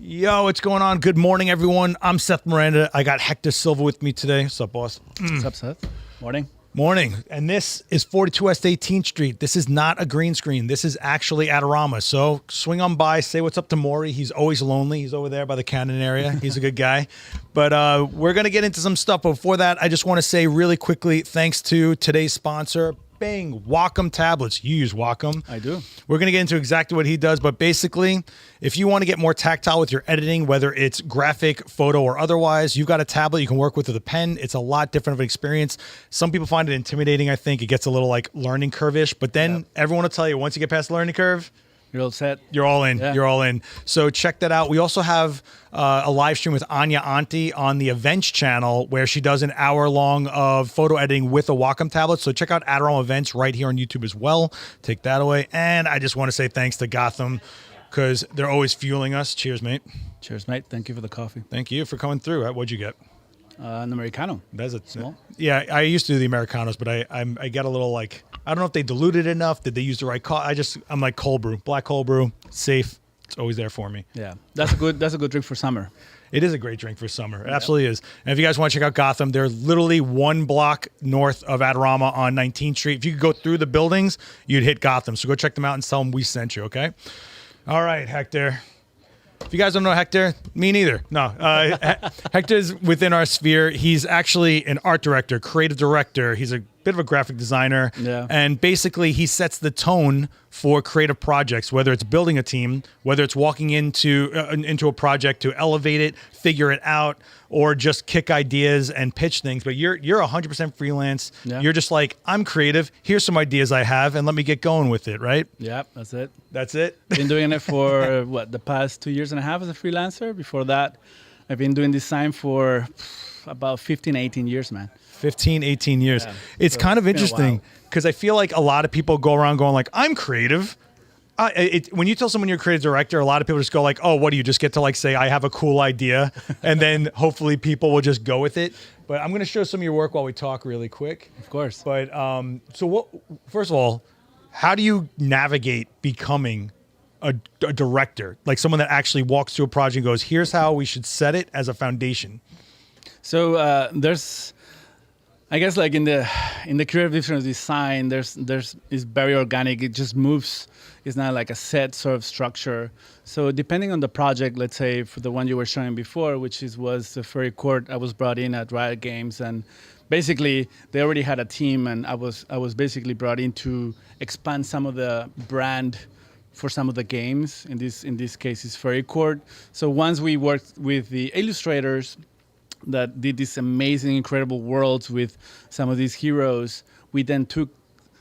Yo, what's going on? Good morning, everyone. I'm Seth Miranda. I got Hector Silva with me today. What's up, boss? What's up, Seth? Morning. Morning. And this is 42 West 18th Street. This is not a green screen. This is actually Adorama. So swing on by, say what's up to Maury. He's always lonely. He's over there by the Cannon area. He's a good guy. But we're going to get into some stuff. But before that, I just want to say really quickly, thanks to today's sponsor, Bing, Wacom tablets. You use Wacom. I do. We're going to get into exactly what he does, but basically, if you want to get more tactile with your editing, whether it's graphic, photo, or otherwise, you've got a tablet you can work with a pen. It's a lot different of an experience. Some people find it intimidating, I think. It gets a little like learning curve-ish, but then everyone will tell you, once you get past the learning curve, you're all set. You're all in. Yeah. You're all in. So check that out. We also have a live stream with Anya Anti on the Events channel where she does an hour long of photo editing with a Wacom tablet. So check out Adorama Events right here on YouTube as well. Take that away. And I just want to say thanks to Gotham because they're always fueling us. Cheers, mate. Cheers, mate. Thank you for the coffee. Thank you for coming through. What'd you get? An Americano. That's a small. Yeah, I used to do the Americanos, but I get a little like, I don't know if they diluted it enough. Did they use the right I'm like cold brew, black cold brew, safe. It's always there for me. Yeah, that's a good drink for summer. It is a great drink for summer. It absolutely is. And if you guys want to check out Gotham, they're literally one block north of Adorama on 19th Street. If you could go through the buildings, you'd hit Gotham. So go check them out and tell them we sent you, okay? All right, Hector. If you guys don't know Hector, me neither. No, Hector's within our sphere. He's actually an art director, creative director. He's a bit of a graphic designer. Yeah. And basically he sets the tone for creative projects, whether it's building a team, whether it's walking into a project to elevate it, figure it out, or just kick ideas and pitch things. But you're 100% freelance. Yeah. You're just like, I'm creative. Here's some ideas I have, and let me get going with it, right? Yeah, that's it. That's it? Been doing it for, the past 2.5 years as a freelancer. Before that, I've been doing design for about 15, 18 years, man. 15, 18 years. Yeah. It's So kind of it's been a interesting because I feel like a lot of people go around going like, I'm creative. When you tell someone you're a creative director, a lot of people just go like, oh, what do you just get to like say, I have a cool idea. And then hopefully people will just go with it. But I'm going to show some of your work while we talk really quick. Of course. But first of all, how do you navigate becoming a director? Like someone that actually walks through a project and goes, here's how we should set it as a foundation. So there's, I guess, like in the creative difference design, it's very organic. It just moves. It's not like a set sort of structure. So depending on the project, let's say for the one you were showing before, which was the Fairy Court, I was brought in at Riot Games, and basically they already had a team, and I was basically brought in to expand some of the brand for some of the games. In this case, it's Fairy Court. So once we worked with the illustrators that did these amazing, incredible worlds with some of these heroes, we then took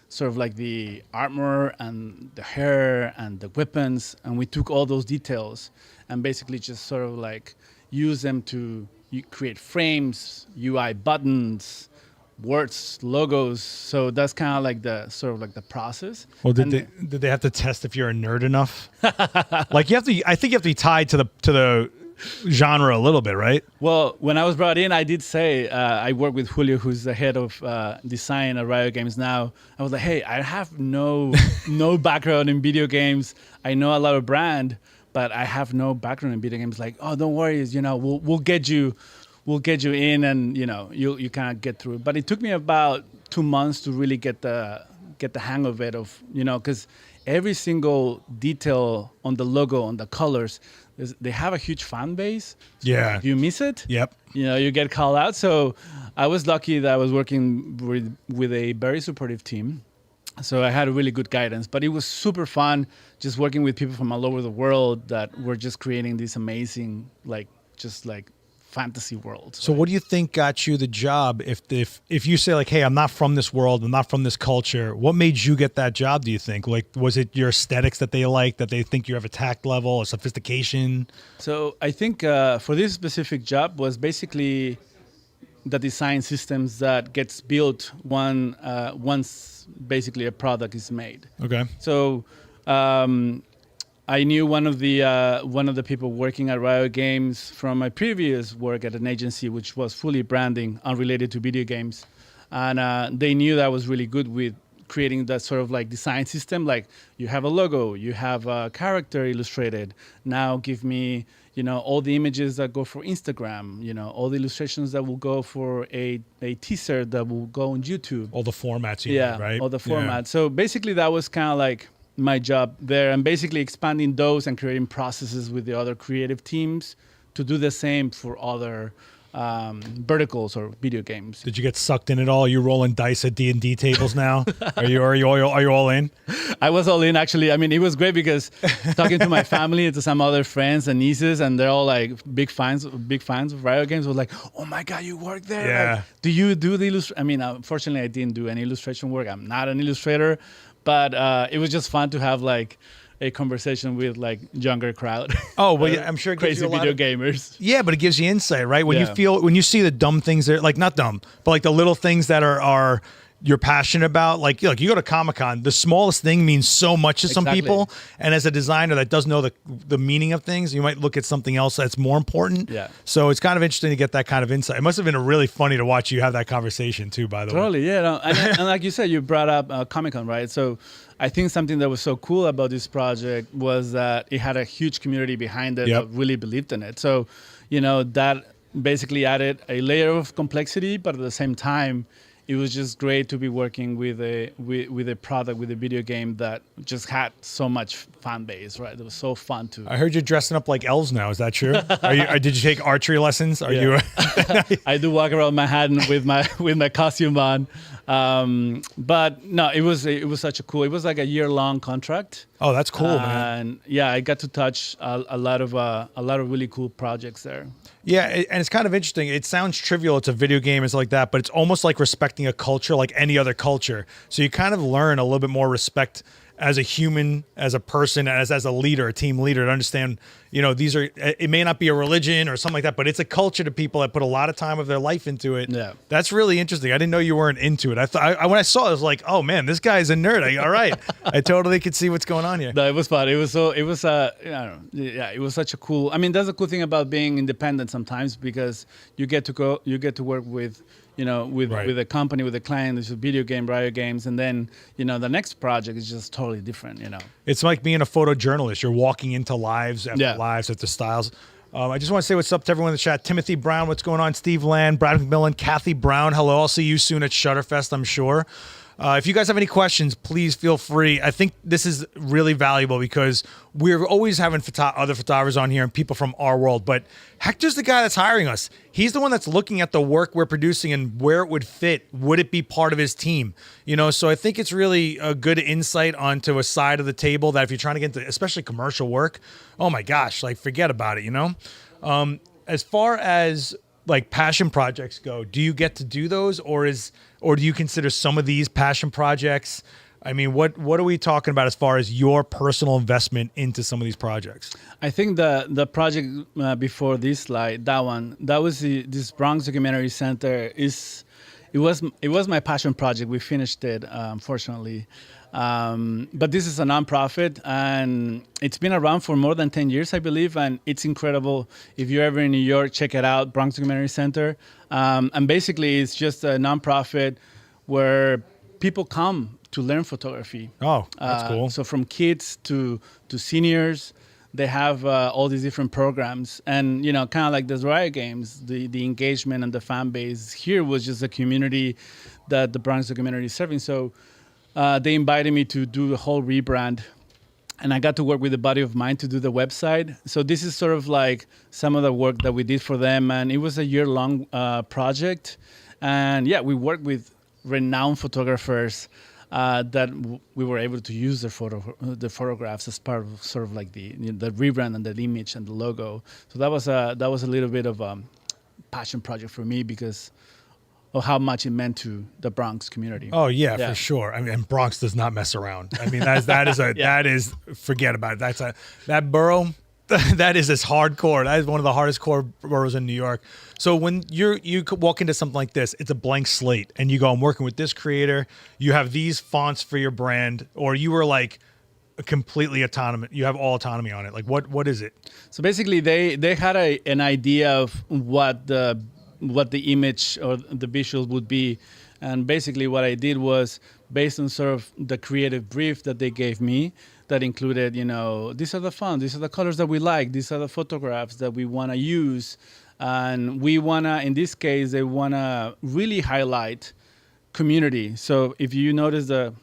sort of like the armor and the hair and the weapons, and we took all those details and basically just sort of like use them to create frames, UI buttons, words, logos. So that's kind of like the sort of like the process. Well, did they have to test if you're a nerd enough? Like I think you have to be tied to the genre a little bit, right? Well, when I was brought in, I did say, I work with Julio, who's the head of design at Riot Games now. I was like, hey, I have no background in video games. I know a lot of brand, but I have no background in video games. Like, oh, don't worry, we'll get you in, and you kind of get through it. But it took me about 2 months to really get the hang of it, because every single detail on the logo, on the colors, they have a huge fan base. So yeah. if you miss it, yep. You get called out. So I was lucky that I was working with a very supportive team. So I had really good guidance, but it was super fun just working with people from all over the world that were just creating these amazing, just fantasy world. So what do you think got you the job? If you say like, hey, I'm not from this world, I'm not from this culture, what made you get that job, do you think? Like, was it your aesthetics that they like, that they think you have a tact level, a sophistication? So I think for this specific job was basically the design systems that gets built once basically a product is made. Okay. So I knew one of the people working at Riot Games from my previous work at an agency, which was fully branding, unrelated to video games, and they knew that I was really good with creating that sort of like design system. Like you have a logo, you have a character illustrated. Now give me, all the images that go for Instagram, all the illustrations that will go for a teaser that will go on YouTube. All the formats you need, right? All the formats. Yeah. So basically that was kind of like my job there, and basically expanding those and creating processes with the other creative teams to do the same for other verticals or video games. Did you get sucked in at all? Are you rolling dice at D&D tables now? Are you all in? I was all in, actually. I mean, it was great because talking to my family and to some other friends and nieces, and they're all like big fans of Riot Games. Was like, oh my God, you work there? Yeah. Like, do you do the illustration? I mean, unfortunately, I didn't do any illustration work. I'm not an illustrator, but it was just fun to have like a conversation with like younger crowd. Oh, well, yeah, I'm sure it gives crazy you a lot video gamers. Yeah, but it gives you insight, right? When you see the dumb things that, like, not dumb, but like the little things that are you're passionate about. Like, you go to Comic-Con, the smallest thing means so much to some people. And as a designer that doesn't know the meaning of things, you might look at something else that's more important. Yeah. So it's kind of interesting to get that kind of insight. It must have been really funny to watch you have that conversation too, by the way. Totally, yeah. No, and like you said, you brought up Comic-Con, right? So I think something that was so cool about this project was that it had a huge community behind it that really believed in it. So, that basically added a layer of complexity, but at the same time, it was just great to be working with a product, with a video game that just had so much fan base, right? It was so fun to. I heard you're dressing up like elves now. Is that true? Did you take archery lessons? Are you? I do walk around Manhattan with my costume on, but no, it was such a cool. It was like a year-long contract. Oh, that's cool, man. And yeah, I got to touch a lot of really cool projects there. Yeah, and it's kind of interesting. It sounds trivial. It's a video game, it's like that, but it's almost like respecting a culture like any other culture. So you kind of learn a little bit more respect as a human, as a person, as a leader, a team leader, to understand, these are, it may not be a religion or something like that, but it's a culture to people that put a lot of time of their life into it. Yeah. That's really interesting. I didn't know you weren't into it. I thought, when I saw it, I was like, oh man, this guy's a nerd. All right. I totally could see what's going on here. No, it was fun. It was it was such a cool, I mean, that's a cool thing about being independent sometimes, because you get to work with, with a company, with a client, there's a video game, Riot Games, and then, the next project is just totally different, It's like being a photojournalist. You're walking into lives after lives after styles. I just want to say what's up to everyone in the chat. Timothy Brown, what's going on? Steve Land, Brad McMillan, Kathy Brown. Hello, I'll see you soon at ShutterFest, I'm sure. If you guys have any questions, please feel free. I think this is really valuable because we're always having other photographers on here and people from our world, but Hector's the guy that's hiring us. He's the one that's looking at the work we're producing and where it would fit. Would it be part of his team? So I think it's really a good insight onto a side of the table that if you're trying to get into, especially commercial work, oh my gosh, like forget about it, As far as like passion projects go, do you get to do those, or do you consider some of these passion projects? I mean, what are we talking about as far as your personal investment into some of these projects? I think the project before this slide, that was this Bronx Documentary Center. It was my passion project. We finished it, unfortunately. But this is a nonprofit, and it's been around for more than 10 years, I believe, and it's incredible. If you're ever in New York, check it out, Bronx Documentary Center. And basically, it's just a nonprofit where people come to learn photography. Oh, that's cool. So from kids to seniors, they have all these different programs. And, kind of like the Riot Games, the engagement and the fan base here was just a community that the Bronx Documentary is serving. So they invited me to do the whole rebrand, and I got to work with a buddy of mine to do the website. So this is sort of like some of the work that we did for them, and it was a year-long project. And yeah, we worked with renowned photographers that we were able to use the photographs as part of sort of like the rebrand and the image and the logo. So that was a little bit of a passion project for me because of how much it meant to the Bronx community. Oh yeah, for sure. I mean, and Bronx does not mess around. I mean, that is forget about it. That borough. That is as hardcore. That is one of the hardest core boroughs in New York. So when you walk into something like this, it's a blank slate, and you go, I'm working with this creator. You have these fonts for your brand, or you were like completely autonomous. You have all autonomy on it. Like what is it? So basically, they had an idea of what the image or the visuals would be, and basically what I did was based on sort of the creative brief that they gave me that included, these are the fonts, these are the colors that we like, these are the photographs that we want to use. And we want to, in this case, they want to really highlight community. So if you notice the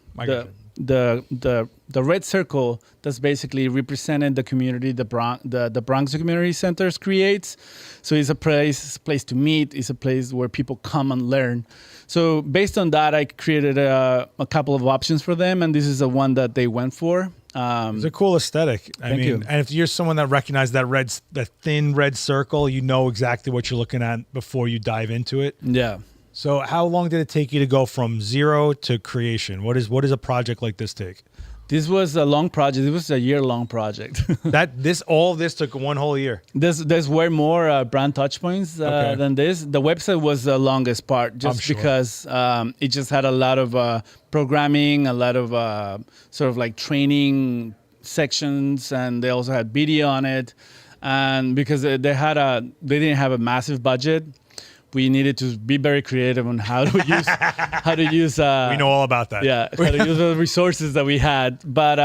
red circle, that's basically representing the community the Bronx Community Centers creates. So it's a place to meet. It's a place where people come and learn. So based on that, I created a couple of options for them, and this is the one that they went for. It's a cool aesthetic. Thank you. And if you're someone that recognizes that thin red circle, you know exactly what you're looking at before you dive into it. Yeah. So how long did it take you to go from zero to creation? What does a project like this take? This was a long project. It was a year-long project. All this took one whole year. There's way more brand touch points than this. The website was the longest part, just because it just had a lot of programming, a lot of sort of like training sections, and they also had video on it. And because they didn't have a massive budget, we needed to be very creative on how to use. We know all about that. Yeah, how to use the resources that we had. But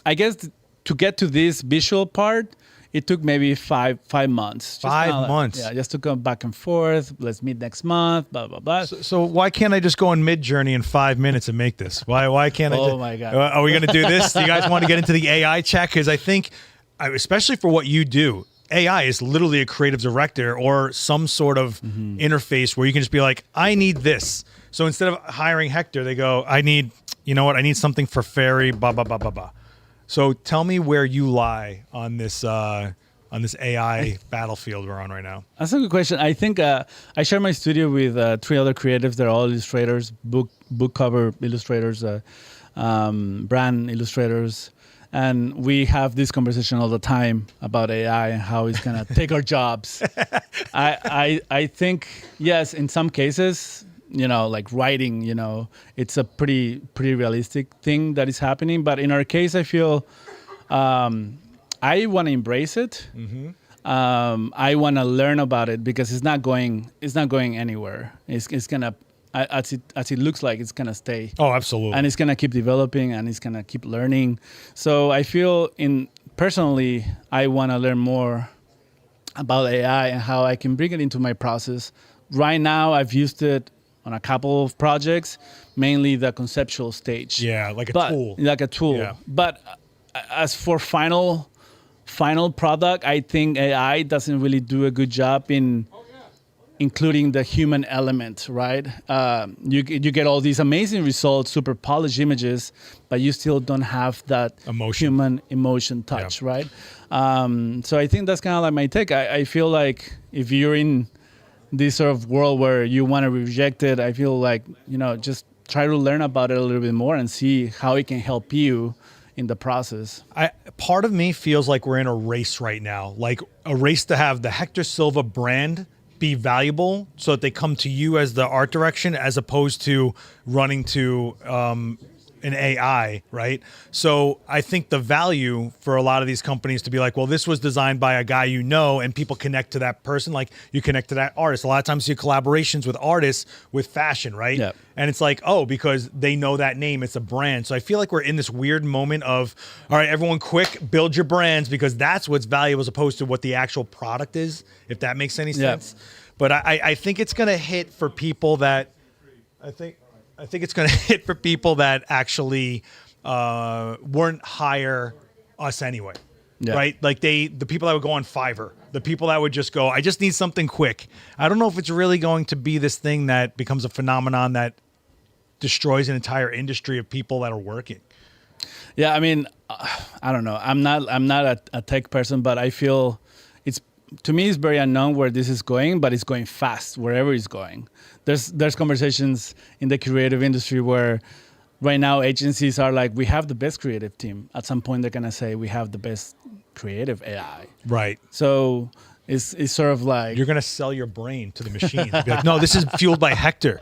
I guess to get to this visual part, it took maybe 5 months. Just 5 months. Yeah, just to go back and forth. Let's meet next month. Blah blah blah. So why can't I just go on Mid-Journey in 5 minutes and make this? Why can't I? Oh my God! Are we going to do this? Do you guys want to get into the AI chat? Because I think, especially for what you do, AI is literally a creative director or some sort of interface where you can just be like, I need this. So instead of hiring Hector, they go, I need something for fairy, blah, blah, blah, blah, blah. So tell me where you lie on this AI battlefield we're on right now. That's a good question. I think I share my studio with 3 other creatives. They're all illustrators, book cover illustrators, brand illustrators. And we have this conversation all the time about AI and how it's going to take our jobs. I think, yes, in some cases, like writing, it's a pretty realistic thing that is happening. But in our case, I feel I want to embrace it. Mm-hmm. I want to learn about it because it's not going anywhere. It's going to, as it looks like, it's gonna stay. Oh, absolutely. And it's gonna keep developing, and it's gonna keep learning. So I feel, personally, I want to learn more about AI and how I can bring it into my process. Right now, I've used it on a couple of projects, mainly the conceptual stage. Yeah, like a tool. Like a tool. Yeah. But as for final product, I think AI doesn't really do a good job in including the human element, right? You get all these amazing results, super polished images, but you still don't have that human emotion touch, right? So I think that's kind of like my take. I feel like if you're in this sort of world where you want to reject it, I feel like, just try to learn about it a little bit more and see how it can help you in the process. Part of me feels like we're in a race right now, like a race to have the Hector Silva brand be valuable so that they come to you as the art direction as opposed to running to an AI, right? So I think the value for a lot of these companies to be like, well, this was designed by a guy and people connect to that person, like you connect to that artist. A lot of times you see collaborations with artists with fashion, right? Yep. And it's like, because they know that name, it's a brand. So I feel like we're in this weird moment of, all right, everyone quick, build your brands because that's what's valuable as opposed to what the actual product is, if that makes any sense. But I think it's going to hit for people that, I think it's going to hit for people that actually weren't hire us anyway, right? Like the people that would go on Fiverr, the people that would just go, I just need something quick. I don't know if it's really going to be this thing that becomes a phenomenon that destroys an entire industry of people that are working. Yeah, I mean, I don't know. I'm not a tech person, but I feel to me, it's very unknown where this is going, but it's going fast wherever it's going. There's conversations in the creative industry where right now agencies are like, we have the best creative team. At some point, they're gonna say we have the best creative AI. Right. So it's sort of like you're gonna sell your brain to the machine. Be like, no, this is fueled by Hector.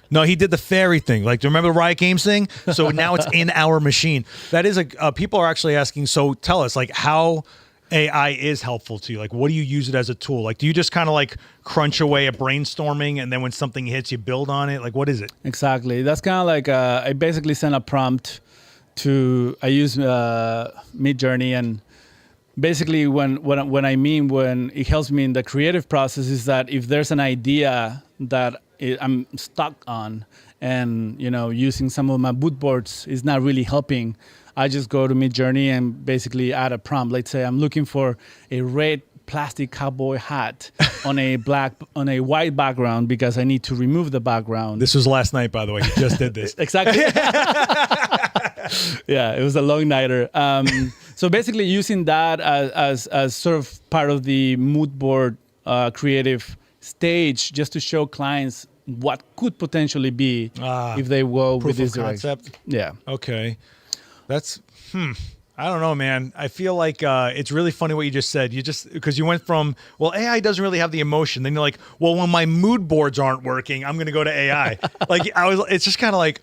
No, he did the fairy thing. Like, do you remember the Riot Games thing? So now it's in our machine. That is people are actually asking. So tell us, like, how. AI is helpful to you? Like, what do you use it as a tool? Like, do you just kind of like crunch away at brainstorming, and then when something hits, you build on it? Like, what is it? Exactly. That's kind of like I basically send a prompt to. I use Midjourney, and basically when it helps me in the creative process is that if there's an idea that I'm stuck on, and using some of my mood boards is not really helping, I just go to Midjourney and basically add a prompt. Let's say I'm looking for a red plastic cowboy hat on a white background because I need to remove the background. This was last night, by the way. You just did this. Exactly. Yeah, it was a long nighter. So basically using that as sort of part of the mood board creative stage, just to show clients what could potentially be if they go with this concept. Yeah. Okay. That's I don't know, man. I feel like it's really funny what you just said. Because you went from, well, AI doesn't really have the emotion. Then you're like, well, when my mood boards aren't working, I'm going to go to AI. It's just kind of like,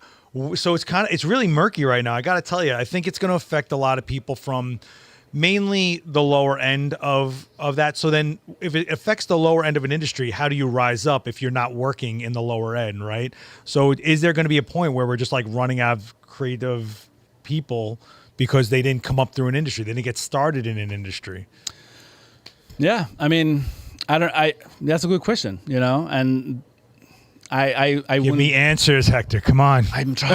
so it's really murky right now. I got to tell you, I think it's going to affect a lot of people from mainly the lower end of that. So then if it affects the lower end of an industry, how do you rise up if you're not working in the lower end, right? So is there going to be a point where we're just like running out of creative people because they didn't come up through an industry, they didn't get started in an industry? Yeah, I mean, that's a good question, and I give me answers, Hector. Come on. I'm trying.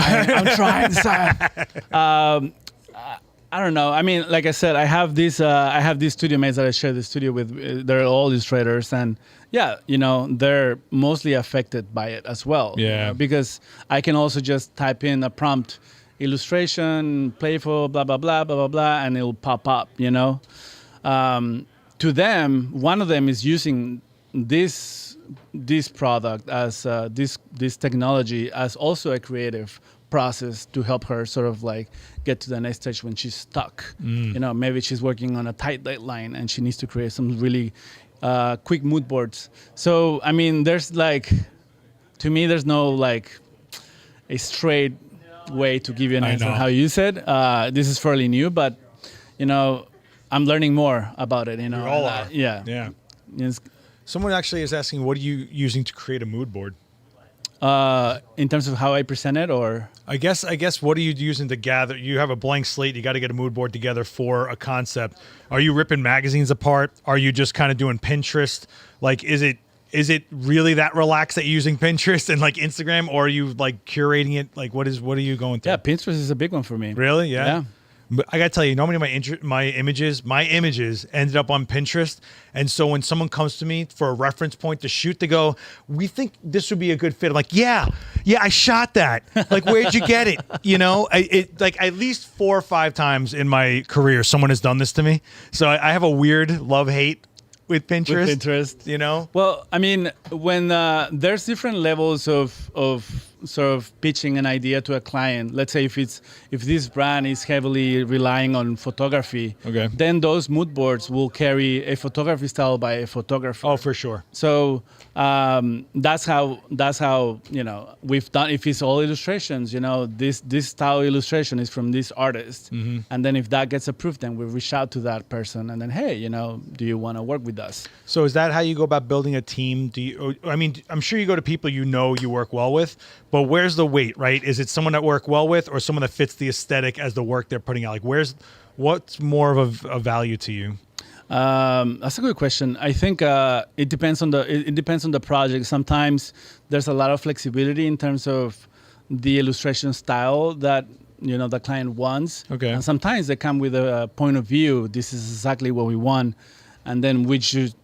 I don't know. I mean, like I said, I have these studio mates that I share the studio with. They're all illustrators, and yeah, they're mostly affected by it as well. Yeah. Because I can also just type in a prompt, illustration, playful, blah blah blah blah blah blah, and it'll pop up. To them, one of them is using this product as this technology as also a creative process to help her sort of like get to the next stage when she's stuck. Maybe she's working on a tight deadline and she needs to create some really quick mood boards. So I mean, to me there's no like a straight way to give you an answer on how you use it. This is fairly new, but I'm learning more about it. We all are. Yeah. Someone actually is asking, what are you using to create a mood board? In terms of how I present it, or I guess what are you using to gather? You have a blank slate. You got to get a mood board together for a concept. Are you ripping magazines apart? Are you just kind of doing Pinterest? Like, is it really that relaxed that you're using Pinterest and like Instagram, or are you like curating it? Like, what are you going through? Yeah, Pinterest is a big one for me. Really? Yeah. Yeah. But I got to tell you, normally my images ended up on Pinterest. And so when someone comes to me for a reference point to shoot, they go, we think this would be a good fit. I'm like, yeah, I shot that. Like, where'd you get it? It like at least 4 or 5 times in my career, someone has done this to me. So I have a weird love-hate with Pinterest. Well, I mean, when there's different levels of sort of pitching an idea to a client. Let's say if this brand is heavily relying on photography, okay, then those mood boards will carry a photography style by a photographer. Oh, for sure. So that's how we've done. If it's all illustrations, this style illustration is from this artist, and then if that gets approved, then we reach out to that person and then, hey, do you want to work with us? So is that how you go about building a team? I'm sure you go to people you work well with, but where's the weight, right? Is it someone that work well with, or someone that fits the aesthetic as the work they're putting out? Like, what's more of a value to you? That's a good question. I think it depends on the project. Sometimes there's a lot of flexibility in terms of the illustration style that the client wants. Okay. And sometimes they come with a point of view. This is exactly what we want, and then we just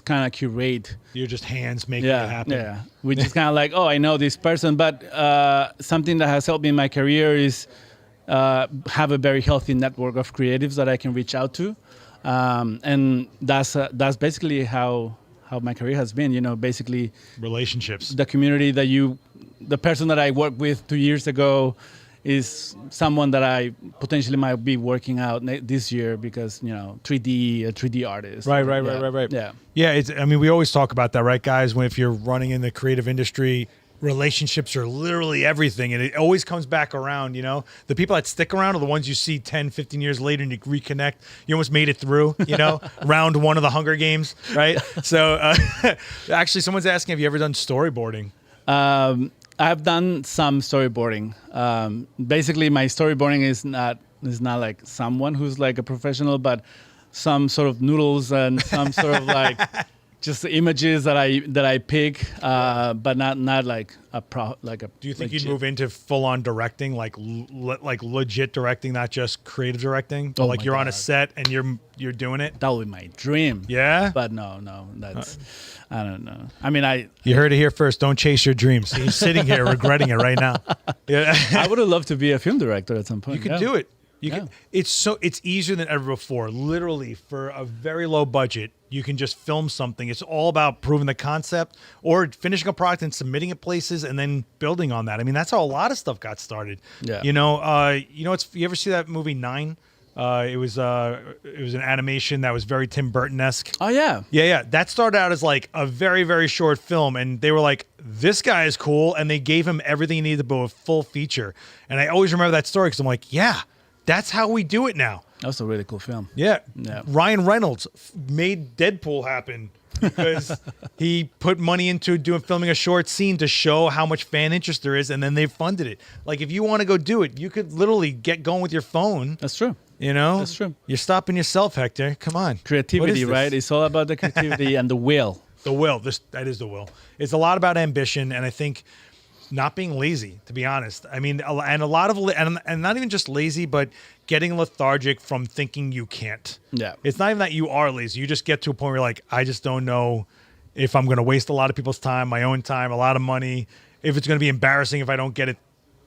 kind of curate. You're just hands making it happen. Yeah. We just kind of like, oh, I know this person, but something that has helped me in my career is have a very healthy network of creatives that I can reach out to. And that's basically how my career has been, basically relationships. The community the person that I worked with 2 years ago is someone that I potentially might be working out this year because, 3D artist. Right. Yeah. Yeah. We always talk about that, right, guys? If you're running in the creative industry, relationships are literally everything, and it always comes back around. You know, the people that stick around are the ones you see 10, 15 years later and you reconnect. You almost made it through, you know, round one of the Hunger Games, right? So actually someone's asking, have you ever done storyboarding? I've done some storyboarding. Basically my storyboarding is not like someone who's like a professional, but some sort of noodles and some sort of like just the images that I pick, but not like a Do you think legit. you'd move into full on directing, like legit directing, not just creative directing? But like my you're on a God. set and you're doing it. That would be my dream. Yeah. But no, that's I don't know. I mean, You heard it here first. Don't chase your dreams. He's sitting here regretting it right now. Yeah. I would have loved to be a film director at some point. You could do it. You Yeah. can. It's easier than ever before. Literally, for a very low budget, you can just film something. It's all about proving the concept or finishing a product and submitting it places and then building on that. I mean, that's how a lot of stuff got started. Yeah. You know, you ever see that movie 9? It was an animation that was very Tim Burton-esque. Oh yeah. Yeah. That started out as like a very, very short film, and they were like, "This guy is cool," and they gave him everything he needed to build a full feature. And I always remember that story because I'm like, yeah, that's how we do it now. That was a really cool film. Yeah. Yeah. Ryan Reynolds made Deadpool happen because he put money into filming a short scene to show how much fan interest there is, and then they funded it. Like, if you want to go do it, you could literally get going with your phone. That's true. You know? That's true. You're stopping yourself, Hector. Come on. Creativity, What is this? right? It's all about the creativity and the will. The will. That is the will. It's a lot about ambition, and I think not being lazy, to be honest. I mean, and a lot of, and not even just lazy, but getting lethargic from thinking you can't. Yeah. It's not even that you are lazy. You just get to a point where you're like, I just don't know if I'm going to waste a lot of people's time, my own time, a lot of money, if it's going to be embarrassing if I don't get it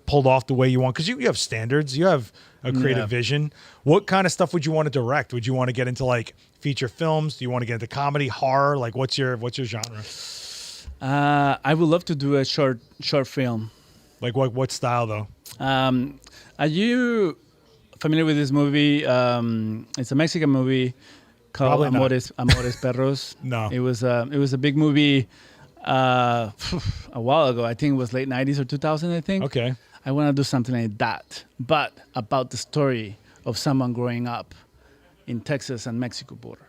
pulled off the way you want. Because you have standards. You have a creative vision. What kind of stuff would you want to direct? Would you want to get into like feature films? Do you want to get into comedy, horror? Like, what's your genre? I would love to do a short film. Like what style though? Are you familiar with this movie? It's a Mexican movie called Probably not. Amores Perros. No. It was a big movie a while ago. I think it was late 90s or 2000, I think. Okay. I want to do something like that, but about the story of someone growing up in Texas and Mexico border.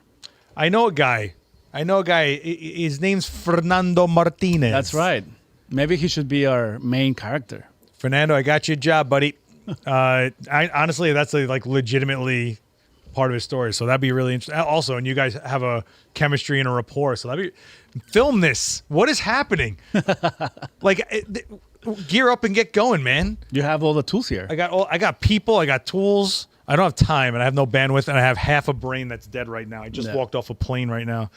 I know a guy. His name's Fernando Martinez. That's right. Maybe he should be our main character. Fernando, I got you a job, buddy. Honestly, that's like legitimately part of his story. So that'd be really interesting. Also, and you guys have a chemistry and a rapport. So film this. What is happening? Gear up and get going, man. You have all the tools here. I got people. I got tools. I don't have time, and I have no bandwidth, and I have half a brain that's dead right now. I just walked off a plane right now.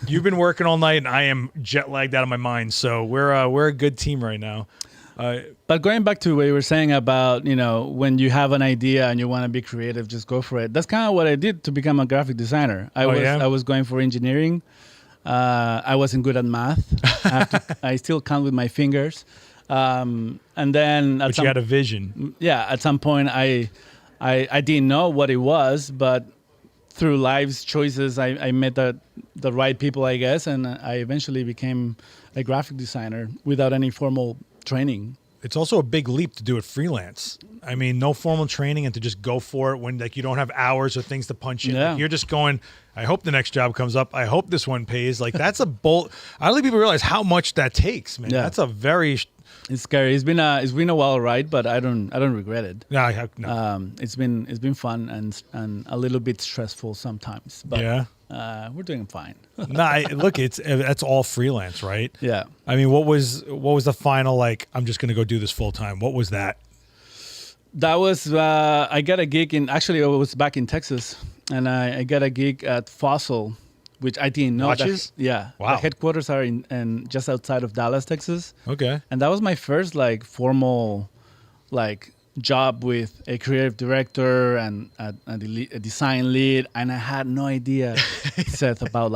You've been working all night, and I am jet lagged out of my mind. So we're a good team right now. But going back to what you were saying about, when you have an idea and you want to be creative, just go for it. That's kind of what I did to become a graphic designer. I was going for engineering. I wasn't good at math. I still count with my fingers. And then But you had a vision. Yeah, at some point I didn't know what it was, but through life's choices, I met the right people, I guess, and I eventually became a graphic designer without any formal training. It's also a big leap to do it freelance. I mean, no formal training and to just go for it when you don't have hours or things to punch in. Yeah. Like, you're just going, I hope the next job comes up. I hope this one pays. Like, that's a bold. I don't think people realize how much that takes, man. Yeah. That's a very. It's scary. It's been a while ride, but I don't regret it. No. It's been fun and a little bit stressful sometimes. But Yeah. we're doing fine. Look, that's all freelance, right? Yeah. I mean, what was the final, like, I'm just going to go do this full time? What was that? That was, I got a gig actually it was back in Texas, and I got a gig at Fossil, which I didn't know. Watches? Yeah. Wow. The headquarters are in just outside of Dallas, Texas. Okay. And that was my first formal job with a creative director and a design lead, and I had no idea, Seth, about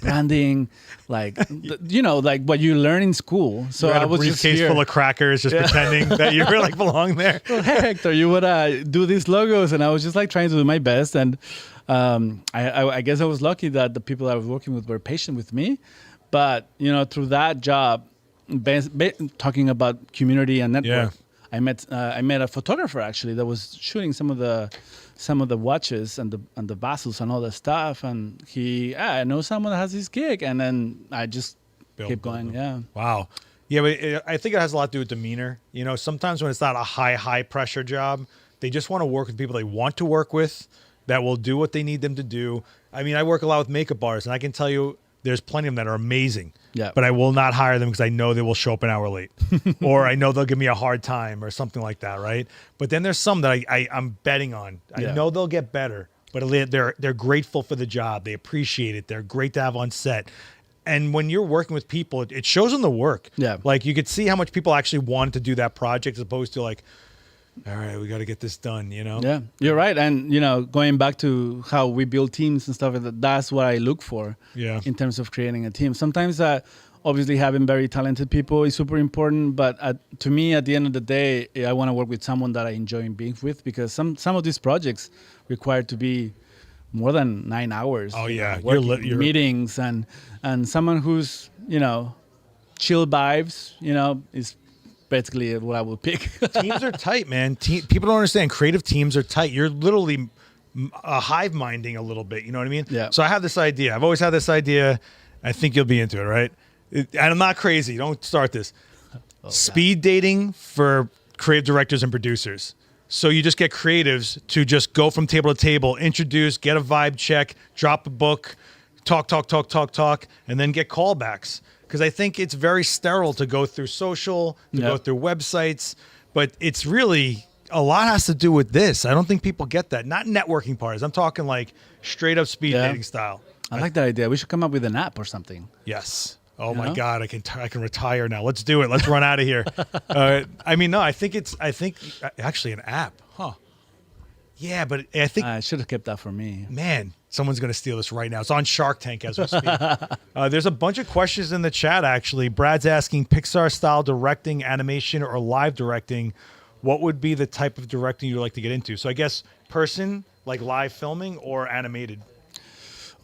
branding, what you learn in school. So You had I a was just briefcase here. full of crackers, just pretending that you really belong there. Well, hey, Hector, you would do these logos, and I was just trying to do my best. And I guess I was lucky that the people I was working with were patient with me. But through that job, talking about community and network. Yeah. I met a photographer actually that was shooting some of the watches and the vasos and all that stuff, and I know someone that has this gig, and then I just keep going. Yeah. Wow. Yeah, but I think it has a lot to do with demeanor. You know, sometimes when it's not a high pressure job, they just want to work with people they want to work with that will do what they need them to do. I mean, I work a lot with makeup artists, and I can tell you there's plenty of them that are amazing. Yeah. But I will not hire them because I know they will show up an hour late or I know they'll give me a hard time or something like that, right? But then there's some that I'm betting on. I know they'll get better, but they're grateful for the job. They appreciate it. They're great to have on set. And when you're working with people, it shows in the work. Yeah. Like you could see how much people actually want to do that project as opposed to like, all right, we got to get this done, you know? Yeah, you're right. And, going back to how we build teams and stuff, that's what I look for in terms of creating a team. Sometimes obviously having very talented people is super important. But to me, at the end of the day, I want to work with someone that I enjoy being with, because some of these projects require to be more than 9 hours. Oh, yeah. Working, meetings and someone who's, chill vibes, is basically what I would pick. Teams are tight, man. People don't understand. Creative teams are tight. You're literally hive minding a little bit. You know what I mean? Yeah. So I have this idea. I've always had this idea. I think you'll be into it, right? And I'm not crazy. Don't start this. Speed dating for creative directors and producers. So you just get creatives to just go from table to table, introduce, get a vibe check, drop a book, talk, and then get callbacks. Because I think it's very sterile to go through social, to go through websites, but it's really, a lot has to do with this. I don't think people get that. Not networking parties. I'm talking like straight up speed dating style. I like that idea. We should come up with an app or something. Yes. Oh my God, I can retire now. Let's do it. Let's run out of here. I think actually an app. Huh. Yeah, but I think I should have kept that for me. Man, someone's going to steal this right now. It's on Shark Tank as we speak. There's a bunch of questions in the chat, actually. Brad's asking, Pixar-style directing, animation, or live directing, what would be the type of directing you'd like to get into? So I guess person, like live filming, or animated?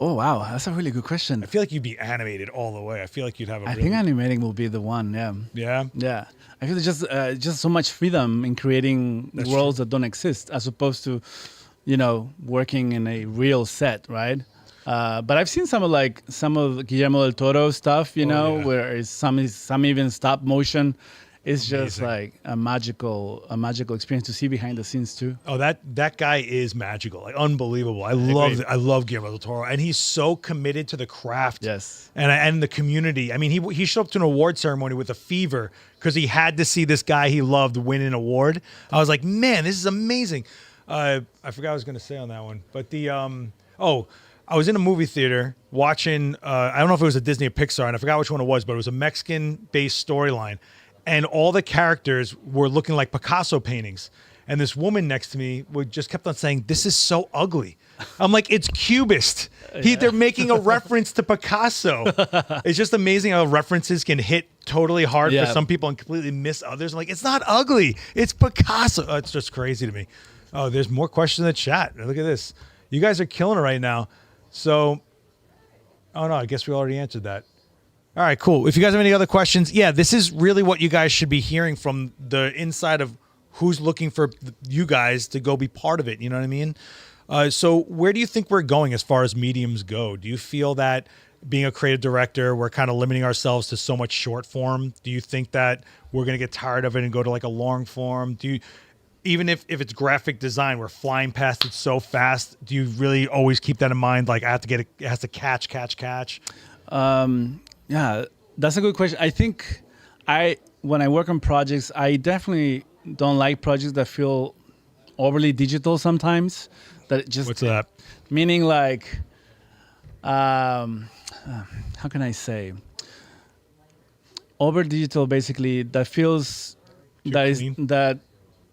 Oh, wow. That's a really good question. I feel like you'd be animated all the way. I feel like you'd have a I think animating will be the one, yeah. Yeah? Yeah. I feel just so much freedom in creating worlds that don't exist, as opposed to, working in a real set, right? But I've seen some of Guillermo del Toro stuff, where it's some even stop motion. It's just like a magical experience to see behind the scenes too. Oh, that guy is magical, like unbelievable. I love Guillermo del Toro, and he's so committed to the craft. Yes, and the community. I mean, he showed up to an award ceremony with a fever because he had to see this guy he loved win an award. I was like, man, this is amazing. I forgot what I was going to say on that one, but I was in a movie theater watching. I don't know if it was a Disney or Pixar, and I forgot which one it was, but it was a Mexican-based storyline. And all the characters were looking like Picasso paintings. And this woman next to me just kept on saying, "This is so ugly." I'm like, it's Cubist. They're making a reference to Picasso. It's just amazing how references can hit totally hard for some people and completely miss others. I'm like, it's not ugly. It's Picasso. Oh, it's just crazy to me. Oh, there's more questions in the chat. Look at this. You guys are killing it right now. So, oh no, I guess we already answered that. All right, cool. If you guys have any other questions, this is really what you guys should be hearing from the inside of who's looking for you guys to go be part of it. You know what I mean? So where do you think we're going as far as mediums go? Do you feel that being a creative director, we're kind of limiting ourselves to so much short form? Do you think that we're going to get tired of it and go to like a long form? Even if it's graphic design, we're flying past it so fast, do you really always keep that in mind? Like I have to get it has to catch. Yeah, that's a good question. I think when I work on projects, I definitely don't like projects that feel overly digital sometimes. That just What's that? Meaning like, how can I say? Over digital, basically, that feels that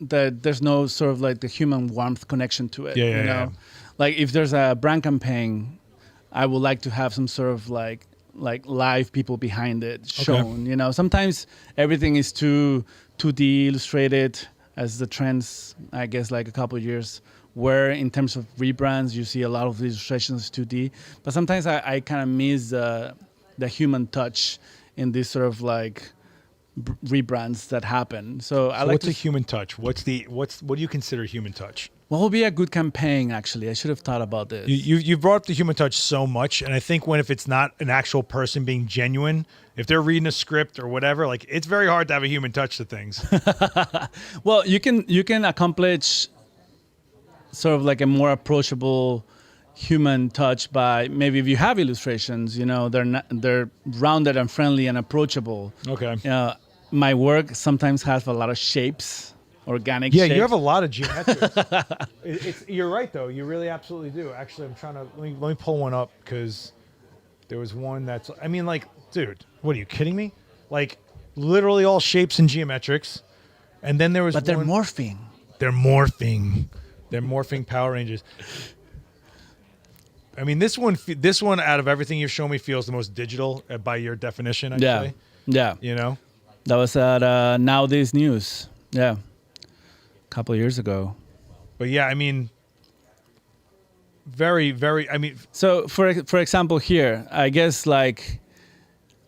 there's no sort of like the human warmth connection to it. Yeah. Like if there's a brand campaign, I would like to have some sort of like live people behind it shown. Okay. Sometimes everything is too 2D illustrated, as the trends, I guess, like a couple of years were in terms of rebrands. You see a lot of illustrations 2D, but sometimes I kind of miss the human touch in this sort of like rebrands that happen. So I So like what's to a human touch? What do you consider human touch? What would be a good campaign? Actually, I should have thought about this. You've brought up the human touch so much, and I think if it's not an actual person being genuine, if they're reading a script or whatever, like it's very hard to have a human touch to things. Well, you can accomplish sort of like a more approachable human touch by maybe if you have illustrations, they're rounded and friendly and approachable. Okay. My work sometimes has a lot of shapes. Organic Yeah, shapes. you have a lot of geometrics. You're right, though. You really absolutely do. Actually, I'm trying to let me pull one up because there was one that's. I mean, like, dude, what are you kidding me? Like, literally all shapes and geometrics, and then there was. But they're morphing. They're morphing. They're morphing Power Rangers. I mean, this one out of everything you've shown me feels the most digital by your definition. I'd say. Yeah. You know. That was at Now This News. Yeah. Couple of years ago. But yeah, I mean, very, very. I mean, so for example, here, I guess like,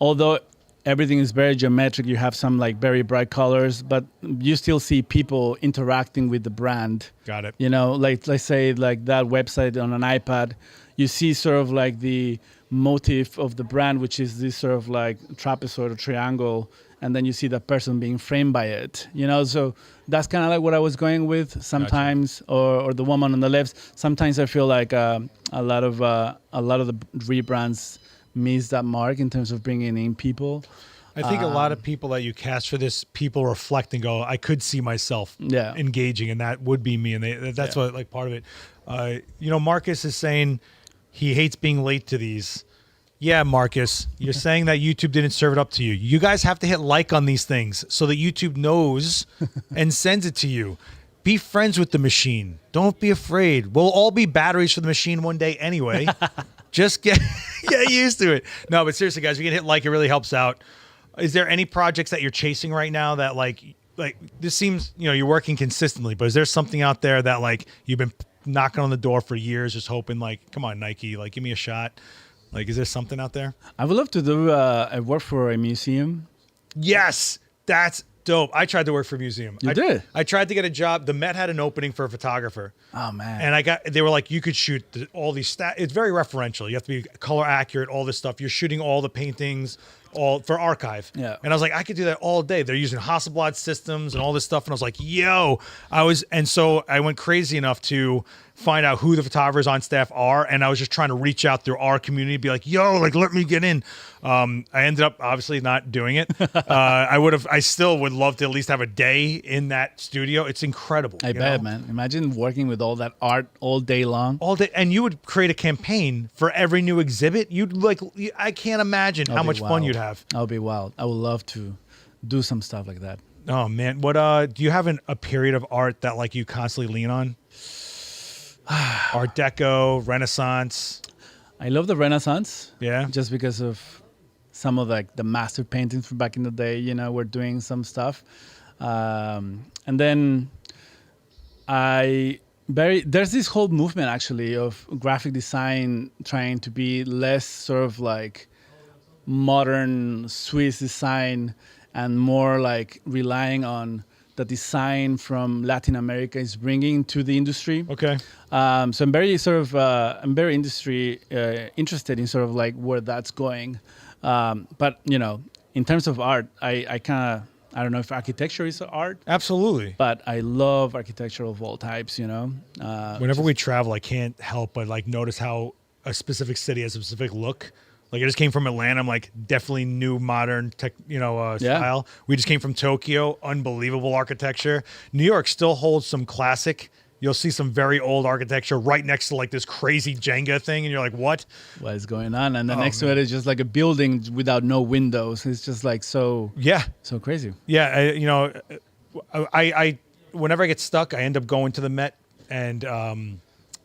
although everything is very geometric, you have some like very bright colors, but you still see people interacting with the brand. Got it. Like let's say like that website on an iPad, you see sort of like the motif of the brand, which is this sort of like trapezoid or triangle. And then you see the person being framed by it, So that's kind of like what I was going with sometimes, gotcha. or the woman on the left. Sometimes I feel like a lot of the rebrands miss that mark in terms of bringing in people. I think a lot of people that you cast for this, people reflect and go, I could see myself engaging, and that would be me. And that's what like part of it. Marcus is saying he hates being late to these. Yeah, Marcus, you're saying that YouTube didn't serve it up to you. You guys have to hit like on these things so that YouTube knows and sends it to you. Be friends with the machine. Don't be afraid. We'll all be batteries for the machine one day anyway. Just get used to it. No, but seriously, guys, if you can hit like, it really helps out. Is there any projects that you're chasing right now that like this seems, you're working consistently, but is there something out there that like you've been knocking on the door for years, just hoping like, come on, Nike, like give me a shot? Like, is there something out there? I would love to do I work for a museum. Yes, that's dope. I tried to work for a museum. You did? I tried to get a job. The Met had an opening for a photographer. Oh, man. And they were like, you could shoot all these it's very referential. You have to be color accurate, all this stuff. You're shooting all the paintings, all for archive. Yeah. And I was like, I could do that all day. They're using Hasselblad systems and all this stuff. And I was like, yo, and so I went crazy enough to find out who the photographers on staff are. And I was just trying to reach out through our community, be like, yo, like, let me get in. I ended up obviously not doing it. I still would love to at least have a day in that studio. It's incredible. I bet, man. Imagine working with all that art all day long. All day. And you would create a campaign for every new exhibit. I can't imagine how much fun you'd have. That would be wild. I would love to do some stuff like that. Oh man. What, do you have a period of art that like you constantly lean on? Art Deco, Renaissance. I love the Renaissance. Yeah. Just because of some of like the massive paintings from back in the day, we're doing some stuff. And then there's this whole movement actually of graphic design trying to be less sort of like modern Swiss design and more like relying on the design from Latin America is bringing to the industry. Okay. So I'm very interested in sort of like where that's going. But in terms of art, I don't know if architecture is art. Absolutely. But I love architecture of all types, Whenever we travel, I can't help but like notice how a specific city has a specific look. Like I just came from Atlanta. I'm like definitely new modern tech, style. We just came from Tokyo. Unbelievable architecture. New York still holds some classic. You'll see some very old architecture right next to like this crazy Jenga thing. And you're like, what? What is going on? And then next to it is just like a building without no windows. It's just like so crazy. Yeah. I whenever I get stuck, I end up going to the Met and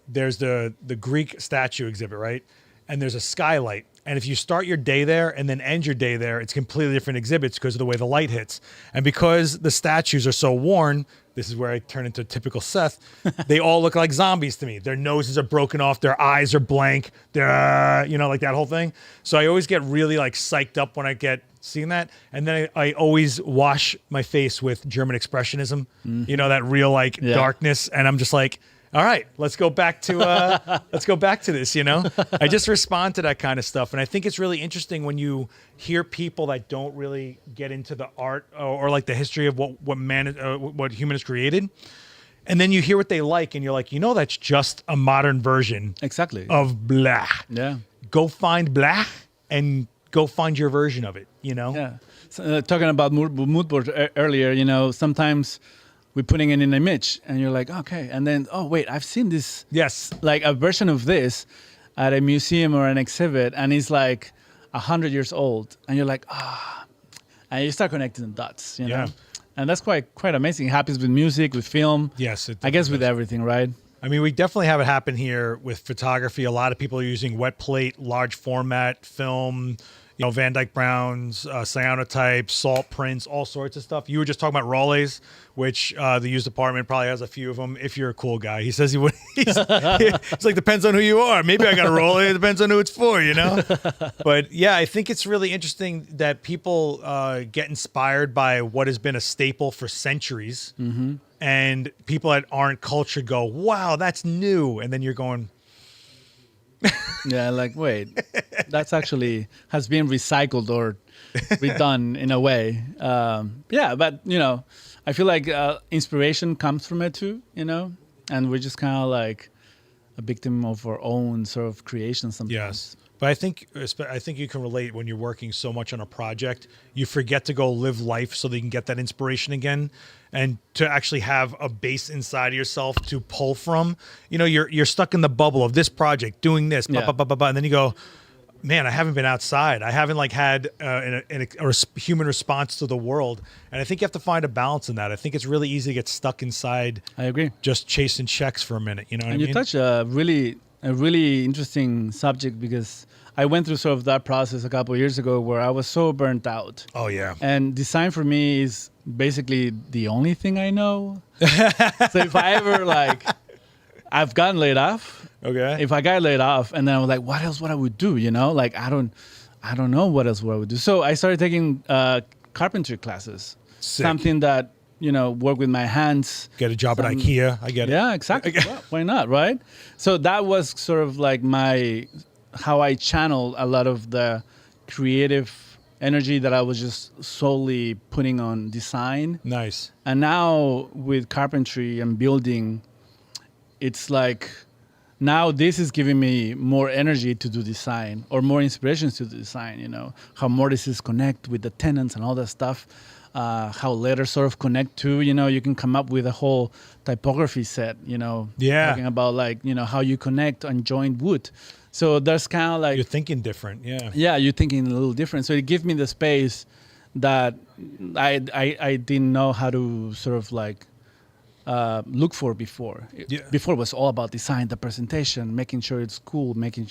there's the Greek statue exhibit, right? And there's a skylight. And if you start your day there and then end your day there, it's completely different exhibits because of the way the light hits. And because the statues are so worn, this is where I turn into typical Seth. They all look like zombies to me. Their noses are broken off. Their eyes are blank. They're, like that whole thing. So I always get really like psyched up when I get seeing that. And then I always wash my face with German expressionism, that real like darkness. And I'm just like, all right, let's go back to this. I just respond to that kind of stuff, and I think it's really interesting when you hear people that don't really get into the art or like the history of what human has created, and then you hear what they like, and you're like, that's just a modern version, exactly, of blah. Yeah, go find blah and go find your version of it. Yeah. So, talking about mood board earlier, sometimes we're putting in an image and you're like, okay. And then, oh, wait, I've seen this. Yes. Like a version of this at a museum or an exhibit. And it's like 100 years old. And you're like, and you start connecting the dots, Yeah. And that's quite amazing. It happens with music, with film. Yes. I guess with everything, right? I mean, we definitely have it happen here with photography. A lot of people are using wet plate, large format film, Van Dyke Browns, cyanotypes, salt prints, all sorts of stuff. You were just talking about Rolleis, which the used department probably has a few of them. If you're a cool guy, he says he would. He's like, depends on who you are. Maybe I got a Rollei. It depends on who it's for, But yeah, I think it's really interesting that people get inspired by what has been a staple for centuries, and people that aren't cultured go, "Wow, that's new," and then you're going. Yeah, like, wait, that's actually has been recycled or redone in a way. Yeah, but, I feel like inspiration comes from it too, and we're just kind of like a victim of our own sort of creation sometimes. Yes. But I think you can relate when you're working so much on a project, you forget to go live life so that you can get that inspiration again, and to actually have a base inside of yourself to pull from. You're stuck in the bubble of this project, doing this, and then you go, man, I haven't been outside. I haven't had a human response to the world, and I think you have to find a balance in that. I think it's really easy to get stuck inside. I agree. Just chasing checks for a minute. You know what I mean? And you touch a really interesting subject, because I went through sort of that process a couple of years ago where I was so burnt out. Oh, yeah. And design for me is basically the only thing I know. So if I ever I've gotten laid off. Okay. If I got laid off and then I was like, what else would I would do? I don't know what else would I would do. So I started taking carpentry classes. Sick. Something that, work with my hands. Get a job at IKEA. I get it. Yeah, exactly. Well, why not, right? So that was sort of like how I channeled a lot of the creative energy that I was just solely putting on design. Nice. And now with carpentry and building, it's like now this is giving me more energy to do design, or more inspirations to do design, how mortises connect with the tenants and all that stuff. How letters sort of connect to, you can come up with a whole typography set, Yeah. talking about how you connect and join wood. So there's kind of like... You're thinking different, yeah. Yeah, you're thinking a little different. So it gives me the space that I didn't know how to sort of look for before. Yeah. Before it was all about design, the presentation, making sure it's cool, making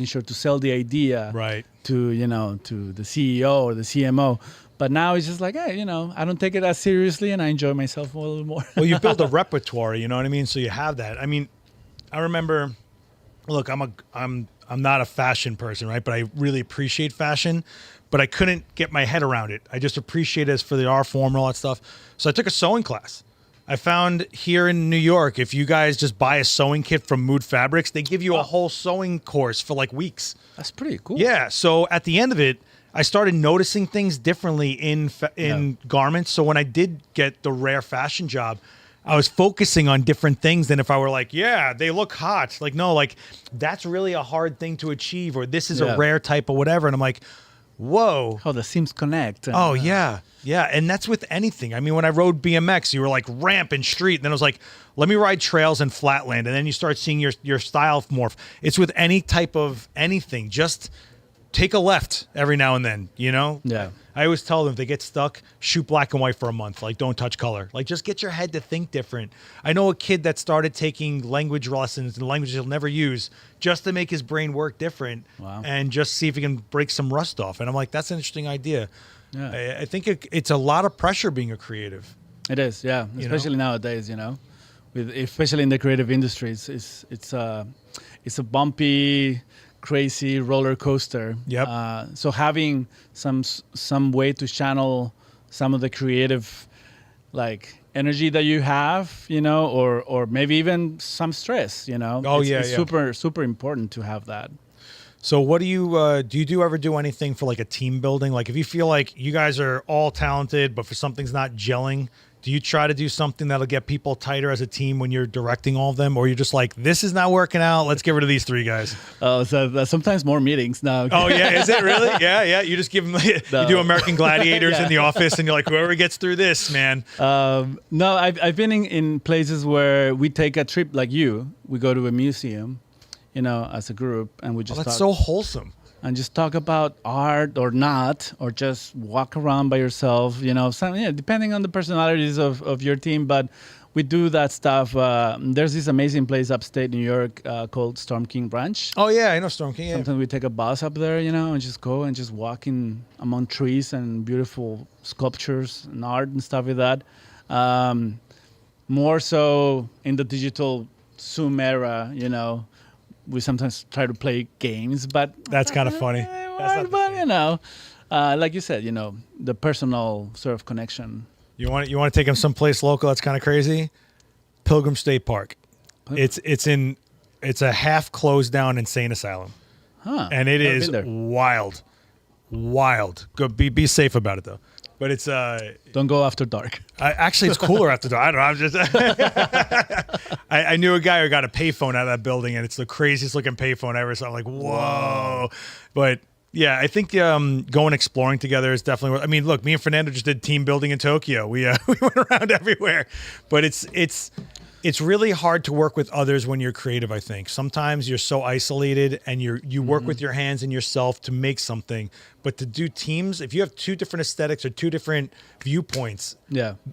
sure to sell the idea Right. to the CEO or the CMO. But now it's just like, hey, I don't take it as seriously, and I enjoy myself a little more. Well, you build a repertoire, you know what I mean? So you have that. I mean, I remember, look, I'm not a fashion person, right? But I really appreciate fashion, but I couldn't get my head around it. I just appreciate it for the art form and all that stuff. So I took a sewing class. I found here in New York, if you guys just buy a sewing kit from Mood Fabrics, they give you a whole sewing course for weeks. That's pretty cool. Yeah. So at the end of it, I started noticing things differently in garments. So when I did get the rare fashion job, I was focusing on different things than if I were like, yeah, they look hot. No, that's really a hard thing to achieve, or this is a rare type or whatever. And I'm like, whoa. How the seams connect. And, oh, yeah. Yeah. And that's with anything. I mean, when I rode BMX, you were like ramp and street. And then I was like, let me ride trails and flatland. And then you start seeing your style morph. It's with any type of anything. Just take a left every now and then, Yeah. I always tell them if they get stuck, shoot black and white for a month. Don't touch color. Just get your head to think different. I know a kid that started taking language lessons in languages he'll never use just to make his brain work different. Wow. And just see if he can break some rust off. And I'm like, that's an interesting idea. Yeah. I think it's a lot of pressure being a creative. It is, yeah. Especially nowadays, especially in the creative industries, it's a bumpy, crazy roller coaster. Yep. So having some way to channel some of the creative, like, energy that you have, or maybe even some stress, it's super, super important to have that. So what do you ever do anything for like a team building? Like if you feel like you guys are all talented, but for something's not gelling, do you try to do something that'll get people tighter as a team when you're directing all of them? Or you're just like, this is not working out, let's get rid of these 3 guys? Oh, so sometimes more meetings now. Oh yeah, is it really? Yeah. You just give them, you do American Gladiators in the office and you're like, whoever gets through this, man. No, I've been in places where we take a trip like we go to a museum, as a group, and we just That's talk, so wholesome. and just talk about art or not, or just walk around by yourself, depending on the personalities of your team. But we do that stuff. There's this amazing place upstate New York called Storm King Ranch. Oh yeah, I know Storm King. Yeah. Sometimes we take a bus up there, and just go and just walk in among trees and beautiful sculptures and art and stuff like that. More so in the digital Zoom era, we sometimes try to play games, but That's kind of funny. But like you said, the personal sort of connection. You want to take them someplace local that's kind of crazy? Pilgrim State Park. It's a half closed down insane asylum. And it is wild. Go be safe about it though. But it's don't go after dark. Actually, it's cooler after dark. I don't know. I'm just I knew a guy who got a payphone out of that building, and it's the craziest looking payphone I ever saw. I'm like, whoa. But yeah, I think going exploring together is definitely. I mean, look, me and Fernando just did team building in Tokyo. We went around everywhere, but it's really hard to work with others when you're creative, I think. Sometimes you're so isolated and you work with your hands and yourself to make something. But to do teams, if you have 2 different aesthetics or 2 different viewpoints,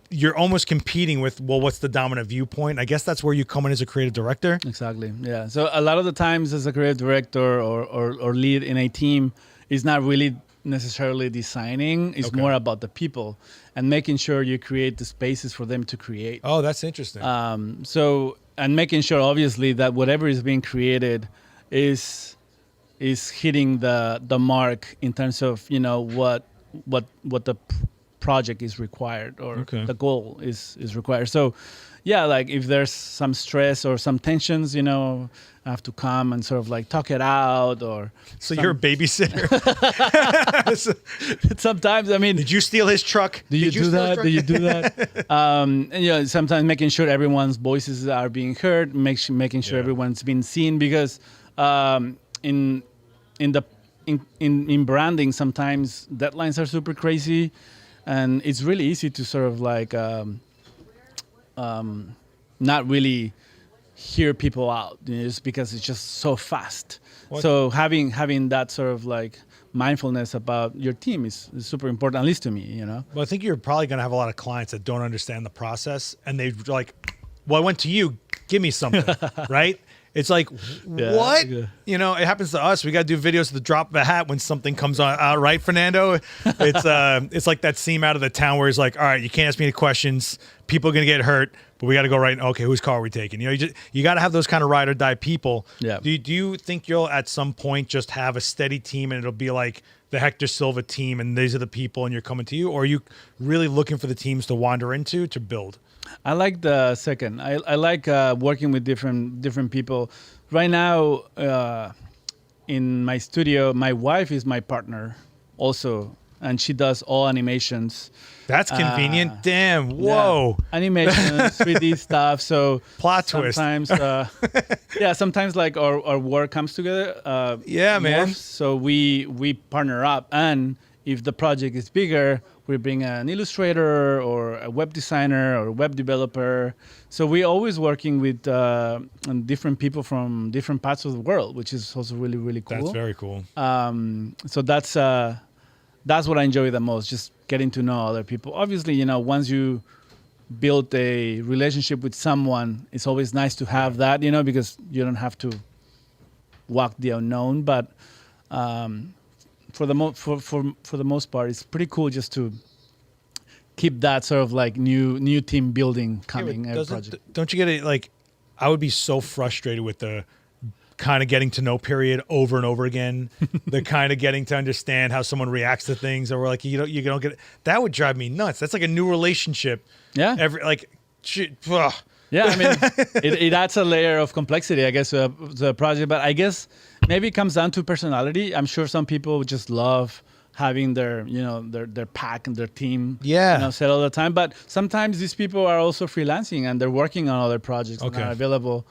you're almost competing with, well, what's the dominant viewpoint? I guess that's where you come in as a creative director. Exactly, yeah. So a lot of the times as a creative director or lead in a team, is not really necessarily designing. It's more about the people and making sure you create the spaces for them to create. Oh, that's interesting. And making sure obviously that whatever is being created is hitting the mark in terms of what the project is required, or the goal is required. So yeah, like if there's some stress or some tensions, I have to come and sort of like talk it out. Or so you're a babysitter. Sometimes, I mean, did you steal his truck? Do you do that? And sometimes making sure everyone's voices are being heard, making sure everyone's been seen, because in branding, sometimes deadlines are super crazy, and it's really easy to sort of like not really hear people out, just because it's just so fast. So having that sort of like mindfulness about your team is super important, at least to me, Well, I think you're probably going to have a lot of clients that don't understand the process, and they're like, well, I went to you, give me something, right? It's like, what? Yeah. It happens to us. We got to do videos at the drop of a hat when something comes out, right, Fernando? It's like that scene out of The Town where he's like, all right, you can't ask me any questions. People are going to get hurt, but we got to go right. Okay, whose car are we taking? You got to have those kind of ride or die people. Yeah. Do you think you'll at some point just have a steady team and it'll be like the Hector Silva team and these are the people and you're coming to you? Or are you really looking for the teams to wander into to build? I like the second. I like working with different people. Right now, in my studio, my wife is my partner also, and she does all animations. That's convenient. Damn. Whoa. Yeah. Animations, 3D stuff. So plot twist. Sometimes, sometimes like our work comes together. Man. So we partner up, and if the project is bigger, we bring an illustrator or a web designer or a web developer. So we're always working with different people from different parts of the world, which is also really, really cool. That's very cool. So that's what I enjoy the most, just getting to know other people. Obviously, once you build a relationship with someone, it's always nice to have that, because you don't have to walk the unknown. But for the most part, it's pretty cool just to keep that sort of like new team building coming. Yeah, every project. don't you get it? Like, I would be so frustrated with the kind of getting to know period over and over again. The kind of getting to understand how someone reacts to things, or like you don't get it. That would drive me nuts. That's like a new relationship. Yeah. Yeah, I mean, it adds a layer of complexity, I guess, to the project. But I guess maybe it comes down to personality. I'm sure some people just love having their pack and their team, set all the time. But sometimes these people are also freelancing and they're working on other projects that are available.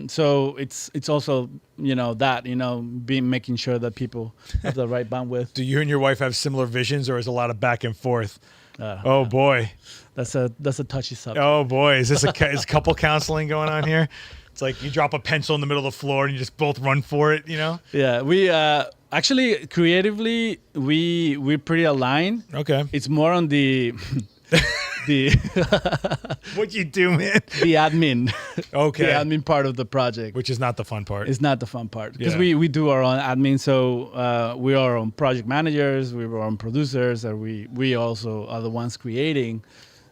So it's also making sure that people have the right bandwidth. Do you and your wife have similar visions, or is a lot of back and forth? Boy, that's a touchy subject. Oh boy, is this is couple counseling going on here? It's like you drop a pencil in the middle of the floor and you just both run for it, Yeah, we actually creatively we're pretty aligned. Okay, it's more on the what you do, man? The admin. Okay. The admin part of the project, which is not the fun part. It's not the fun part because we do our own admin. So we are our own project managers, we are our own producers, and we also are the ones creating.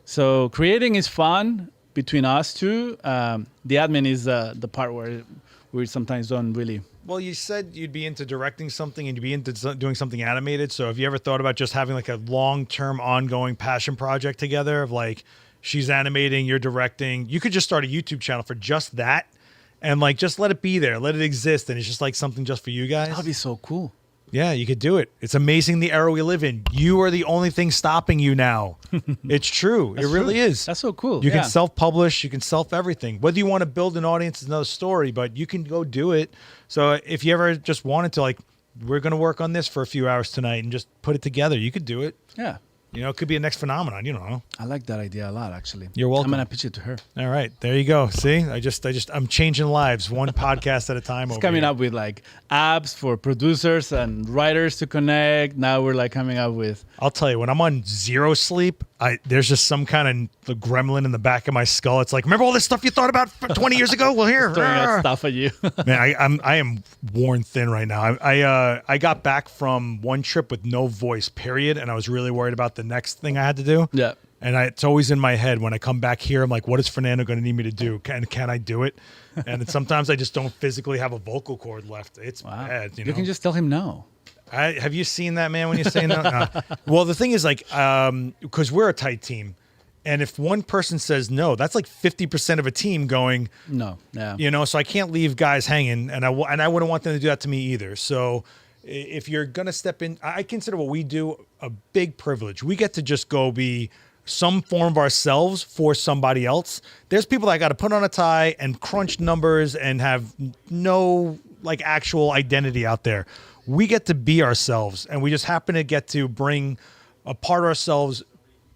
So creating is fun between us two. The admin is the part where we sometimes don't really. Well, you said you'd be into directing something and you'd be into doing something animated. So have you ever thought about just having like a long-term ongoing passion project together of like she's animating, you're directing? You could just start a YouTube channel for just that and like just let it be there, let it exist. And it's just like something just for you guys. That would be so cool. Yeah, you could do it. It's amazing the era we live in. You are the only thing stopping you now. It's true. It really is. That's so cool. You can self-publish. You can self-everything. Whether you want to build an audience is another story, but you can go do it. So if you ever just wanted to, like, we're going to work on this for a few hours tonight and just put it together, you could do it. Yeah. It could be a next phenomenon. You don't know. I like that idea a lot, actually. You're welcome. I'm going to pitch it to her. All right. There you go. See, I'm changing lives one podcast at a time. It's coming up with like apps for producers and writers to connect. Now we're like coming up with. I'll tell you, when I'm on zero sleep, there's just some kind of gremlin in the back of my skull. It's like, remember all this stuff you thought about 20 years ago? Well, here. Throwing out stuff at you. Man, I am worn thin right now. I got back from one trip with no voice, period, and I was really worried about the next thing I had to do. Yeah. And it's always in my head when I come back here. I'm like, what is Fernando going to need me to do? Can I do it? And sometimes I just don't physically have a vocal cord left. It's bad. You can just tell him no. Have you seen that, man, when you say no? No. Well, the thing is, like, because we're a tight team, and if one person says no, that's like 50% of a team going no. Yeah. So I can't leave guys hanging, and I wouldn't want them to do that to me either. So if you're gonna step in, I consider what we do a big privilege. We get to just go be some form of ourselves for somebody else. There's people that got to put on a tie and crunch numbers and have no like actual identity out there. We get to be ourselves, and we just happen to get to bring a part of ourselves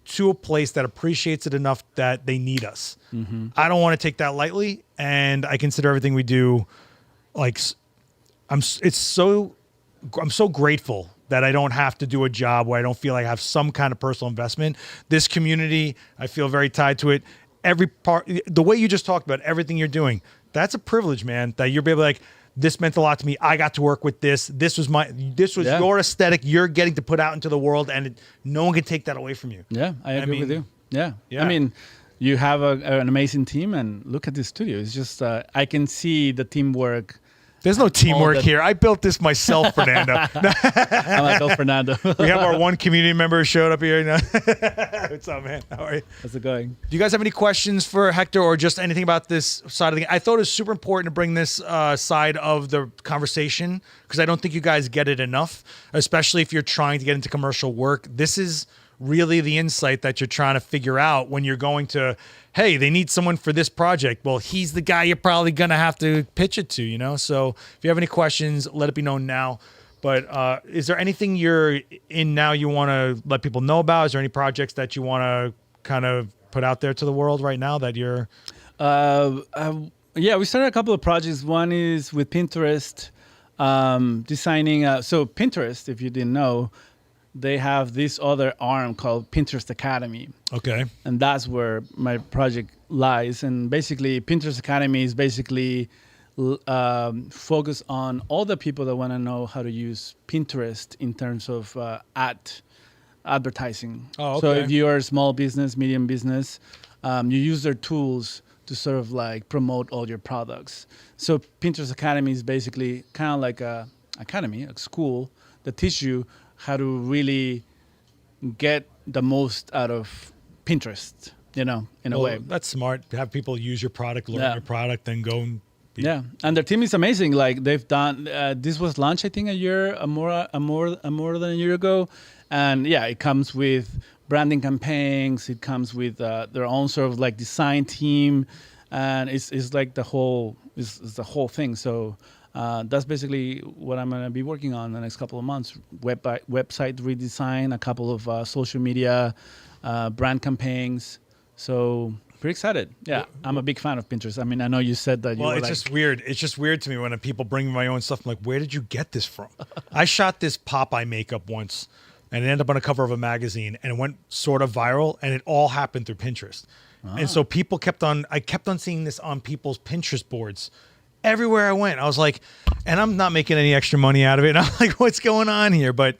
to a place that appreciates it enough that they need us. Mm-hmm. I don't want to take that lightly, and I consider everything we do like I'm so grateful that I don't have to do a job where I don't feel like I have some kind of personal investment. This community, I feel very tied to it. Every part, the way you just talked about everything you're doing, that's a privilege, man, that you're able to like, this meant a lot to me. I got to work with this. This was your aesthetic you're getting to put out into the world, and no one can take that away from you. Yeah, I agree with you. Yeah. I mean, you have an amazing team, and look at this studio. It's just, I can see the teamwork. There's no teamwork here. I built this myself, Fernando. I'm like, oh, Fernando. We have our one community member who showed up here. What's up, man? How are you? How's it going? Do you guys have any questions for Hector or just anything about this side of the game? I thought it was super important to bring this side of the conversation because I don't think you guys get it enough, especially if you're trying to get into commercial work. This is really the insight that you're trying to figure out when you're going to, hey, they need someone for this project. Well, he's the guy you're probably going to have to pitch it to, So if you have any questions, let it be known now. But is there anything you're in now you want to let people know about? Is there any projects that you want to kind of put out there to the world right now that you're... Yeah, we started a couple of projects. One is with Pinterest, designing... so Pinterest, if you didn't know, they have this other arm called Pinterest Academy. Okay. And that's where my project lies. And basically, Pinterest Academy is basically focused on all the people that want to know how to use Pinterest in terms of ad advertising. Oh, So okay. if you are a small business, medium business, you use their tools to sort of like promote all your products. So Pinterest Academy is basically kind of like a academy, a school that teach you how to really get the most out of Pinterest, in a way. That's smart. Have people use your product, learn Yeah. your product, then go and Yeah, and their team is amazing. Like they've done. This was launched, I think, more than a year ago, and yeah, it comes with branding campaigns. It comes with their own sort of like design team, and it's like the whole thing. So that's basically what I'm gonna be working on the next couple of months. Website redesign, a couple of social media brand campaigns. So. Pretty excited. Yeah, I'm a big fan of Pinterest. I mean, I know you said that. Well, it's just weird. It's just weird to me when people bring me my own stuff. I'm like, where did you get this from? I shot this Popeye makeup once, and it ended up on a cover of a magazine, and it went sort of viral, and it all happened through Pinterest. And so I kept on seeing this on people's Pinterest boards everywhere I went. I was like, and I'm not making any extra money out of it. And I'm like, what's going on here? But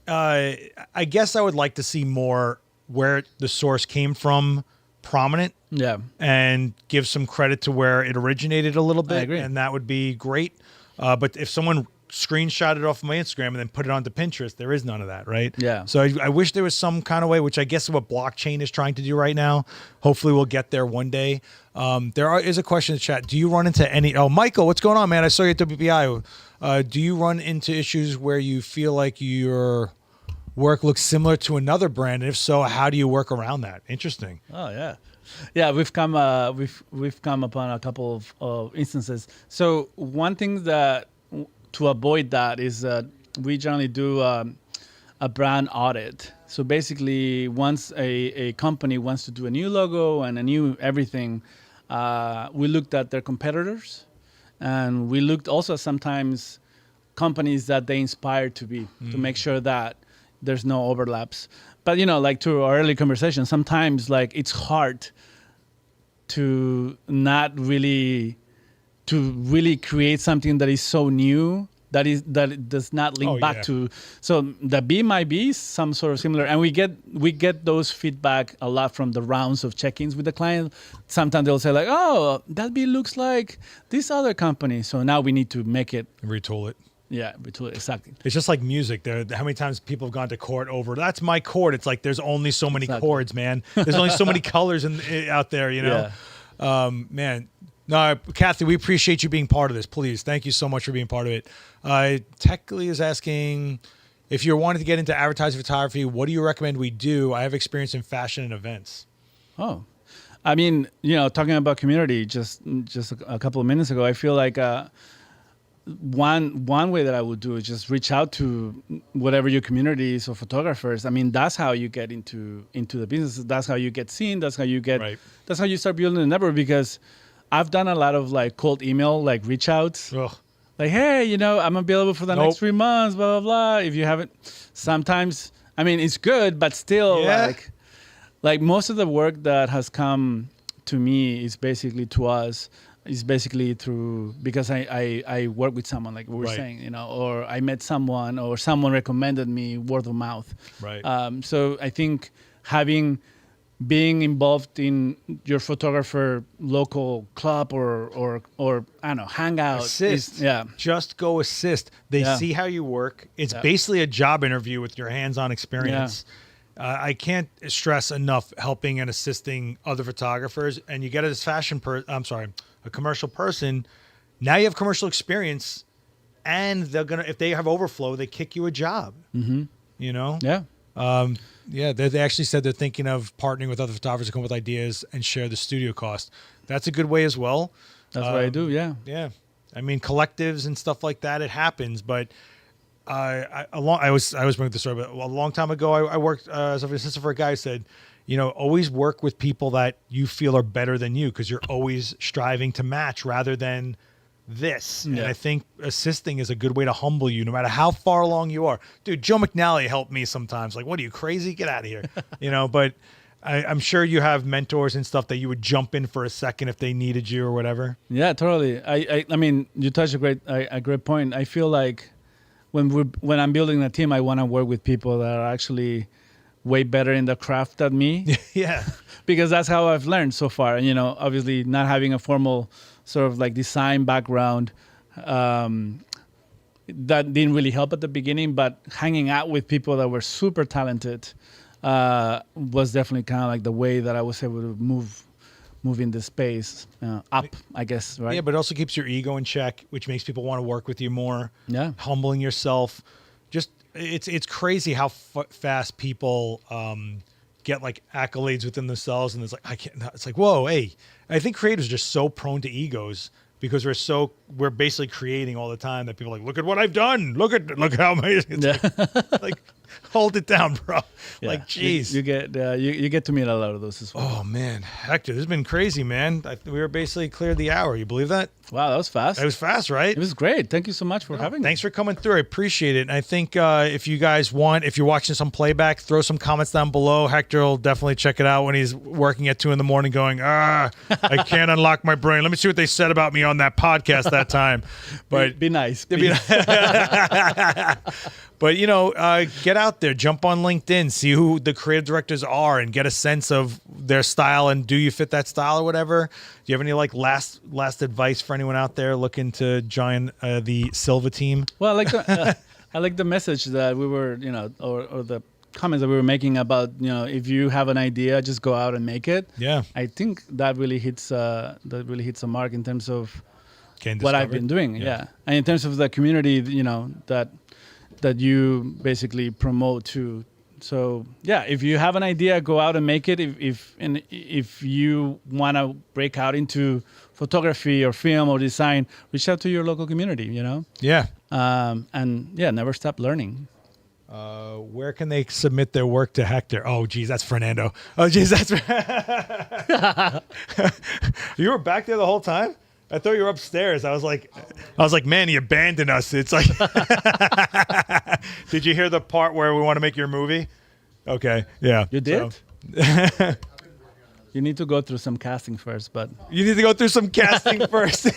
I guess I would like to see more where the source came from prominent, and give some credit to where it originated a little bit. I agree. And that would be great. But if someone screenshot it off my Instagram and then put it onto Pinterest, there is none of that, right? Yeah. So I wish there was some kind of way, which I guess is what blockchain is trying to do right now. Hopefully we'll get there one day. Is a question in the chat. Do you run into any? Oh, Michael, what's going on, man? I saw you at WPPI. Do you run into issues where you feel like your work looks similar to another brand? And if so, how do you work around that? Interesting. Oh yeah, we've come upon a couple of instances. So one thing that to avoid that is that we generally do a brand audit. So basically, once a company wants to do a new logo and a new everything, we looked at their competitors, and we looked also sometimes companies that they inspire to be to make sure that there's no overlaps. But like to our early conversation, sometimes like it's hard to really create something that is so new that it does not link back to. So the B might be some sort of similar, and we get those feedback a lot from the rounds of check-ins with the client. Sometimes they'll say like, "Oh, that B looks like this other company," so now we need to make it Retool it. Yeah, exactly. It's just like music. How many times people have gone to court over, that's my chord. It's like, there's only so many chords, man. There's only so many colors out there, Man. No, Kathy, we appreciate you being part of this. Please. Thank you so much for being part of it. Technically is asking, if you're wanting to get into advertising photography, what do you recommend we do? I have experience in fashion and events. Oh, I mean, talking about community just a couple of minutes ago, I feel like, one way that I would do is just reach out to whatever your community is of photographers. I mean, that's how you get into the business. That's how you get seen. That's how you that's how you start building a network. Because I've done a lot of like cold email, like reach outs. Ugh. Like, hey, I'm available for the next 3 months, blah, blah, blah. If you haven't, sometimes, I mean, it's good, but still like most of the work that has come to me is basically to us. Is basically because I work with someone, like we were saying, or I met someone, or someone recommended me, word of mouth. Right. So I think being involved in your photographer local club or I don't know, hangout. Assist. Just go assist. They see how you work. It's basically a job interview with your hands-on experience. I can't stress enough helping and assisting other photographers. And you get it as a commercial person. Now you have commercial experience, and if they have overflow, they kick you a job. Mm-hmm. They actually said they're thinking of partnering with other photographers to come up with ideas and share the studio cost. That's a good way as well. That's what I do. Yeah. I mean, collectives and stuff like that, it happens, but I was bringing the story, but a long time ago, I worked as an assistant for a guy who said, always work with people that you feel are better than you, because you're always striving to match rather than this. And I think assisting is a good way to humble you, no matter how far along you are. Dude, Joe McNally helped me sometimes. Like, what are you, crazy? Get out of here. But I'm sure you have mentors and stuff that you would jump in for a second if they needed you or whatever. Yeah, totally. I mean, you touched a great point. I feel like when I'm building a team, I want to work with people that are actually way better in the craft than me. Yeah. Because that's how I've learned so far. And, obviously not having a formal sort of like design background, that didn't really help at the beginning, but hanging out with people that were super talented was definitely kind of like the way that I was able to move in this space up, I guess, right? Yeah, but it also keeps your ego in check, which makes people want to work with you more. Yeah. Humbling yourself. Just it's crazy how fast people get like accolades within themselves, and it's like it's like, whoa, hey. I think creators are just so prone to egos because we're basically creating all the time that people are like, look at what I've done. Look how amazing. Like hold it down, bro. Yeah. Like, geez. You get you get to meet a lot of those as well. Oh man, Hector, this has been crazy, man. We were basically cleared the hour. You believe that? Wow, that was fast. It was fast, right? It was great. Thank you so much for having me. Thanks for coming through. I appreciate it. And I think if you guys if you're watching some playback, throw some comments down below. Hector will definitely check it out when he's working at 2 a.m. going, I can't unlock my brain. Let me see what they said about me on that podcast that time. But be nice. But, get out there, jump on LinkedIn, see who the creative directors are and get a sense of their style and do you fit that style or whatever. Do you have any last advice for anyone out there looking to join the Silva team? Well, I like the message that we were, or the comments that we were making about, if you have an idea, just go out and make it. Yeah. I think that really hits a mark in terms of what I've been doing. Yeah. And in terms of the community, that you basically promote too. So yeah, if you have an idea, go out and make it. If you want to break out into photography or film or design, reach out to your local community. Yeah. And yeah, never stop learning. Where can they submit their work to Hector? Oh, geez, that's Fernando. Oh, geez, that's. You were back there the whole time? I thought you were upstairs. I was like, man, he abandoned us. It's like, did you hear the part where we want to make your movie? Okay, yeah. You did? So. You need to go through some casting first, but you need to go through some casting first.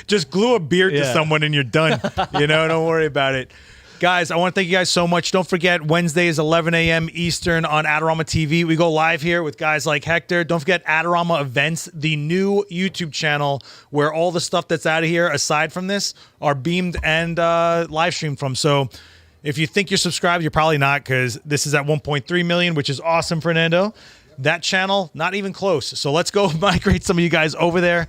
Just glue a beard to someone and you're done. Don't worry about it. Guys, I want to thank you guys so much. Don't forget, Wednesday is 11 a.m. Eastern on AdoramaTV. We go live here with guys like Hector. Don't forget Adorama Events, the new YouTube channel where all the stuff that's out of here, aside from this, are beamed and live streamed from. So if you think you're subscribed, you're probably not because this is at 1.3 million, which is awesome, Fernando. That channel, not even close. So let's go migrate some of you guys over there.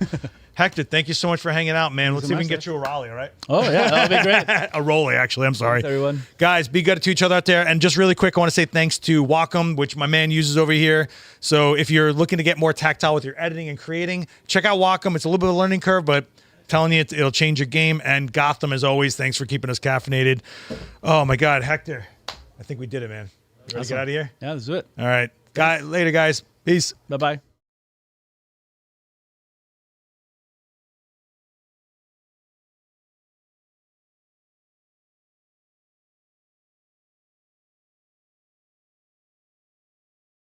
Hector, thank you so much for hanging out, man. Let's see if we can get you a Raleigh, all right? Oh, yeah, that'll be great. A Rolly, actually. I'm sorry. Thanks, everyone. Guys, be good to each other out there. And just really quick, I want to say thanks to Wacom, which my man uses over here. So if you're looking to get more tactile with your editing and creating, check out Wacom. It's a little bit of a learning curve, but I'm telling you, it'll change your game. And Gotham, as always, thanks for keeping us caffeinated. Oh, my God, Hector. I think we did it, man. Ready to get out of here? Yeah, let's do it. All right. Later, guys. Peace. Bye-bye.